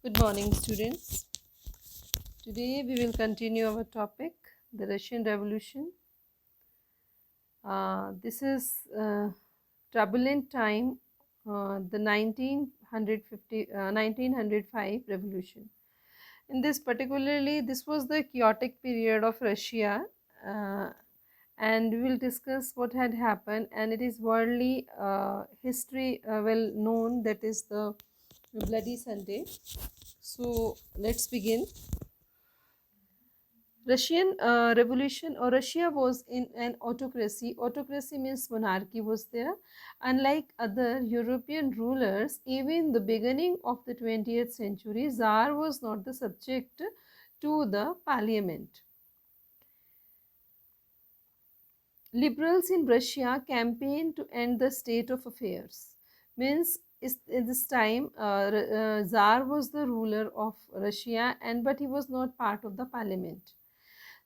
Good morning, students. Today we will continue our topic, the Russian Revolution. This is turbulent time, the 1905 revolution. In this particularly, this was the chaotic period of Russia, uh, and we will discuss what had happened. And it is worldly history well known, that is the Bloody Sunday. So let's begin. Russian Revolution or Russia was in an autocracy. Autocracy means monarchy was there. Unlike other European rulers, even in the beginning of the 20th century, Tsar was not the subject to the parliament. Liberals in Russia campaigned to end the state of affairs. Means at this time, Tsar was the ruler of Russia, but he was not part of the parliament.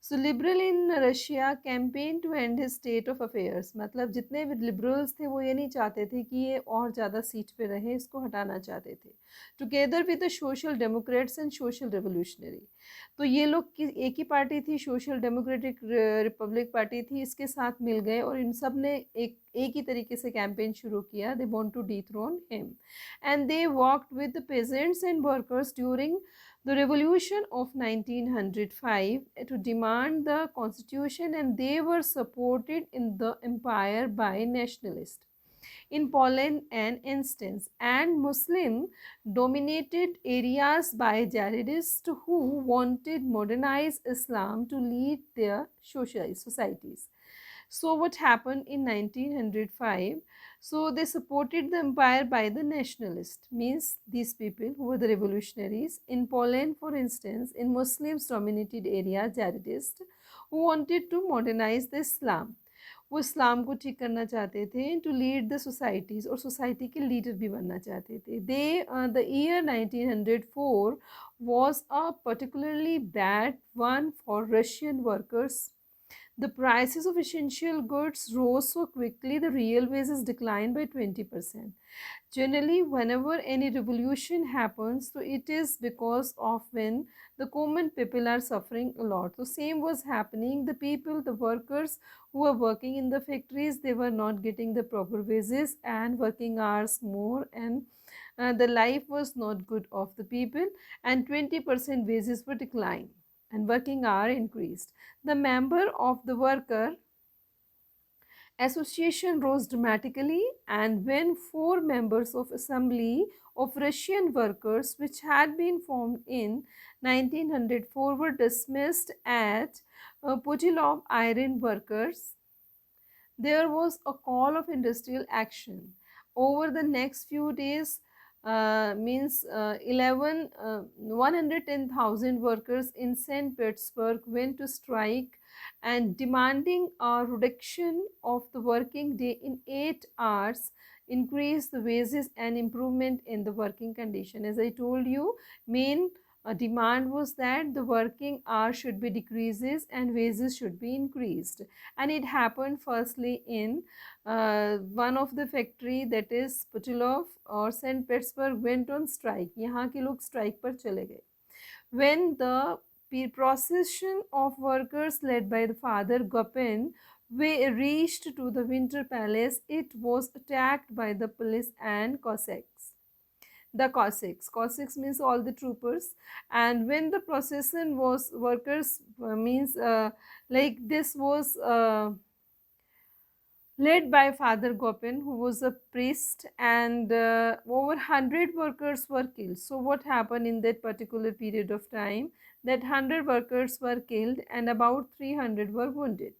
So liberal in Russia campaign to and his state of affairs, मतलब जितने भी liberals थे वो ये नहीं चाहते थे कि ये और ज़्यादा सीट पे रहे, इसको हटाना चाहते थे, together with the social Democrats and social revolutionary. तो ये लोग एक ही पार्टी थी, सोशल डेमोक्रेटिक रिपब्लिक पार्टी थी, इसके साथ मिल गए और इन सब ने एक ही तरीके से कैंपेन शुरू किया. They want to dethrone him and they walked with the peasants and workers during the revolution of 1905 to demand the constitution, and they were supported in the empire by nationalists. In Poland, an instance, and Muslim dominated areas by jihadists who wanted modernized Islam to lead their societies. So what happened in 1905? So they supported the empire by the nationalists, means these people who were the revolutionaries. In Poland, for instance, in Muslims dominated area, jihadists who wanted to modernize the Islam. वो इस्लाम को ठीक करना चाहते थे, to lead the societies, और society के leader भी बनना चाहते थे. The year 1904 was a particularly bad one for Russian workers. The prices of essential goods rose so quickly, the real wages declined by 20%. Generally, whenever any revolution happens, so it is because of when the common people are suffering a lot. So same was happening. The people, the workers who were working in the factories, they were not getting the proper wages and working hours more, and the life was not good of the people, and 20% wages were declined and working hour increased. The member of the worker association rose dramatically, and when 4 members of assembly of Russian workers, which had been formed in 1904, were dismissed at Putilov iron workers, there was a call of industrial action. Over the next few days, 110,000 workers in St. Petersburg went to strike and demanding a reduction of the working day in 8 hours, increase the wages and improvement in the working condition. As I told you, main demand was that the working hour should be decreases and wages should be increased, and it happened firstly in one of the factory, that is Putilov और St. Petersburg went on strike. यहाँ के लोग strike पर चले गए. When the procession of workers led by the father Gopin reached to the Winter Palace, it was attacked by the police and Cossacks. The Cossacks means all the troopers. And when the procession was workers means like this was led by Father Gopin, who was a priest, and over 100 workers were killed. So what happened in that particular period of time? That 100 workers were killed and about 300 were wounded.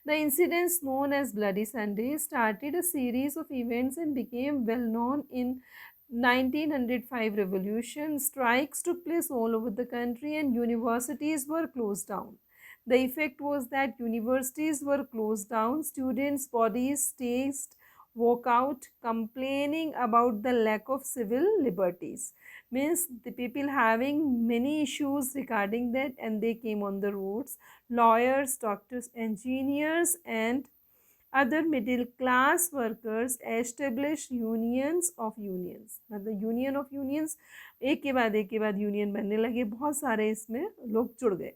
The incidents known as Bloody Sunday started a series of events and became well known in 1905 revolution. Strikes took place all over the country and universities were closed down. The effect was that universities were closed down, students' bodies staged walkout complaining about the lack of civil liberties. Means the people having many issues regarding that, and they came on the roads. Lawyers, doctors, engineers, and other middle class workers established unions of unions, मतलब union of unions, एक के बाद एक के बाद union बनने लगे, बहुत सारे इसमें लोग जुड़ गए.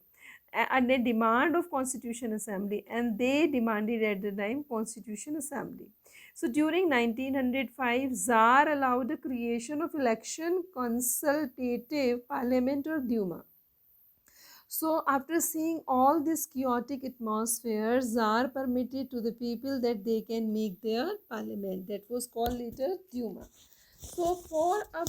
And a demand of constitution assembly, and they demanded at the time constitution assembly. So during 1905 Tsar allowed the creation of election consultative parliament or Duma. So after seeing all this chaotic atmosphere, Tsar permitted to the people that they can make their parliament, that was called later Duma. So, for a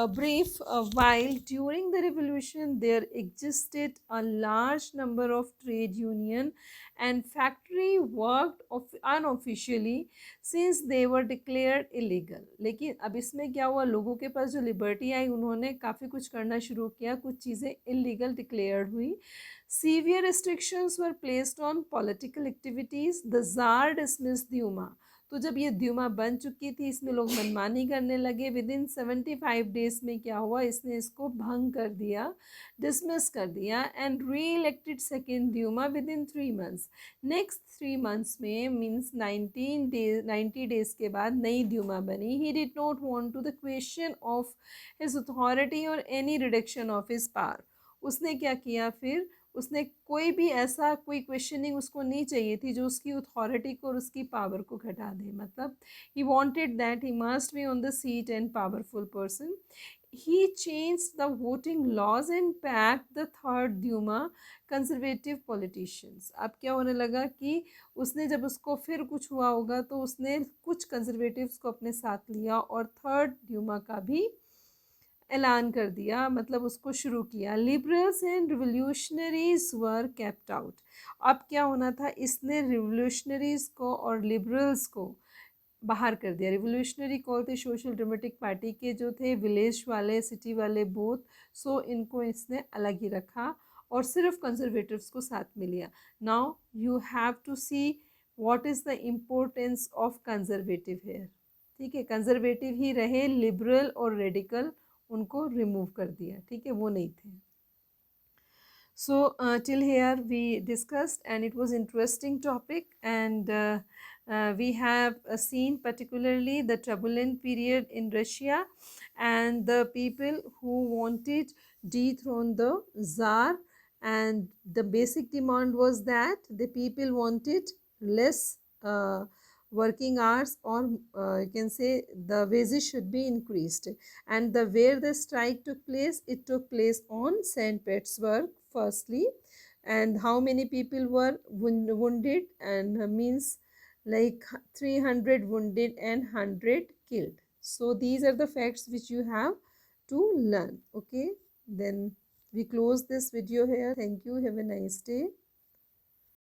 brief while during the revolution, there existed a large number of trade union and factory worked unofficially since they were declared illegal. लेकिन अब इसमें क्या हुआ, लोगों के पास जो liberty आई उन्होंने काफ़ी कुछ करना शुरू किया, कुछ चीज़ें इलीगल डिक्लेयर्ड हुई. Severe restrictions were placed on political activities. The Tsar dismissed Duma. तो जब ये द्युमा बन चुकी थी, इसमें लोग मनमानी करने लगे. विद इन 75 डेज में क्या हुआ, इसने इसको भंग कर दिया, डिसमिस कर दिया, and re elected second Duma within 3 months. नेक्स्ट 3 मंथ्स में मीन्स 90 डेज के बाद नई द्युमा बनी. He did not want to the question of his authority और any reduction of his power. उसने क्या किया फिर, उसने कोई भी ऐसा कोई क्वेश्चनिंग उसको नहीं चाहिए थी जो उसकी अथॉरिटी को और उसकी पावर को घटा दे. मतलब he wanted that he must be on the seat and powerful person. He change the voting laws and pack the third Duma conservative politicians. अब क्या होने लगा कि उसने जब उसको फिर कुछ हुआ होगा तो उसने कुछ कंजर्वेटिव्स को अपने साथ लिया और थर्ड ड्यूमा का भी ऐलान कर दिया, मतलब उसको शुरू किया. Liberals and revolutionaries were kept out. अब क्या होना था, इसने रिवोल्यूशनरीज को और लिबरल्स को बाहर कर दिया. रिवोल्यूशनरी कौन थे, सोशल डेमोक्रेटिक पार्टी के जो थे, विलेज वाले सिटी वाले बोथ. सो इनको इसने अलग ही रखा और सिर्फ कंजर्वेटिव्स को साथ में लिया. Now you have to see what is the importance of conservative here. ठीक है, कंजर्वेटिव ही रहे, लिबरल और रेडिकल उनको रिमूव कर दिया. ठीक है, वो नहीं थे. So till here we discussed and it was interesting topic, and we have seen particularly the turbulent period in Russia and the people who wanted dethrone the Tsar, and the basic demand was that the people wanted less working hours, or you can say the wages should be increased. And the where the strike took place, it took place on St. Petersburg firstly. And how many people were wounded, and means like 300 wounded and 100 killed. So these are the facts which you have to learn. Okay, then we close this video here. Thank you, have a nice day.